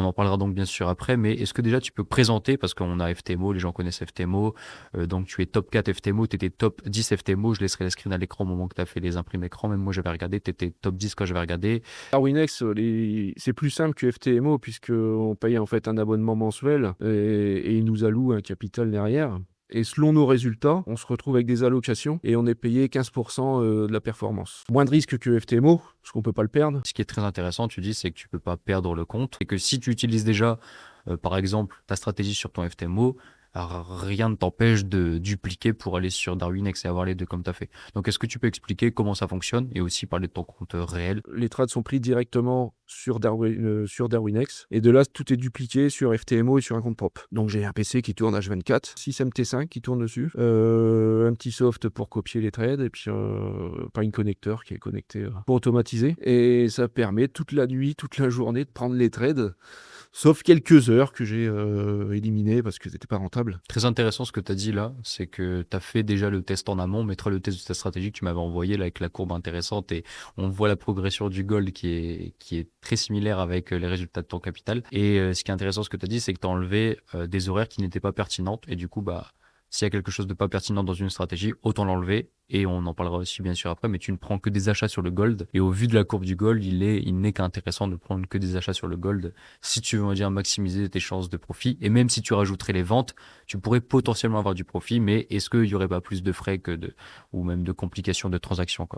en parlera donc bien sûr après, mais est-ce que déjà tu peux présenter, parce qu'on a FTMO, les gens connaissent FTMO, donc tu es top 4 FTMO, tu étais top 10 FTMO, je laisserai les screens à l'écran au moment que tu as fait les imprimes écran, même moi j'avais regardé, tu étais top 10 quand j'avais regardé. Darwinex, c'est plus simple que FTMO puisqu'on paye en fait un abonnement mensuel et il nous alloue un capital derrière. Et selon nos résultats, on se retrouve avec des allocations et on est payé 15% de la performance. Moins de risque que FTMO, parce qu'on peut pas le perdre. Ce qui est très intéressant, tu dis, c'est que tu peux pas perdre le compte et que si tu utilises déjà, par exemple, ta stratégie sur ton FTMO, rien ne t'empêche de dupliquer pour aller sur Darwinex et avoir les deux comme tu as fait. Donc, est-ce que tu peux expliquer comment ça fonctionne et aussi parler de ton compte réel? Les trades sont pris directement sur Darwinex. Et de là, tout est dupliqué sur FTMO et sur un compte propre. Donc j'ai un PC qui tourne H24, 6MT5 qui tourne dessus, un petit soft pour copier les trades, et puis pas une connecteur qui est connecté pour automatiser. Et ça permet toute la nuit, toute la journée de prendre les trades, sauf quelques heures que j'ai éliminées parce que c'était pas rentable. Très intéressant ce que tu as dit là, c'est que tu as fait déjà le test en amont, mais toi le test de ta stratégie que tu m'avais envoyé là, avec la courbe intéressante et on voit la progression du gold qui est très similaire avec les résultats de ton capital. Et ce qui est intéressant ce que tu as dit, c'est que tu as enlevé des horaires qui n'étaient pas pertinentes et du coup, bah, s'il y a quelque chose de pas pertinent dans une stratégie, autant l'enlever. Et on en parlera aussi bien sûr après, mais tu ne prends que des achats sur le gold. Et au vu de la courbe du gold, il n'est qu'intéressant de prendre que des achats sur le gold si tu veux, on va dire, maximiser tes chances de profit. Et même si tu rajouterais les ventes, tu pourrais potentiellement avoir du profit, mais est-ce qu'il n'y aurait pas plus de frais ou même de complications de transactions, quoi?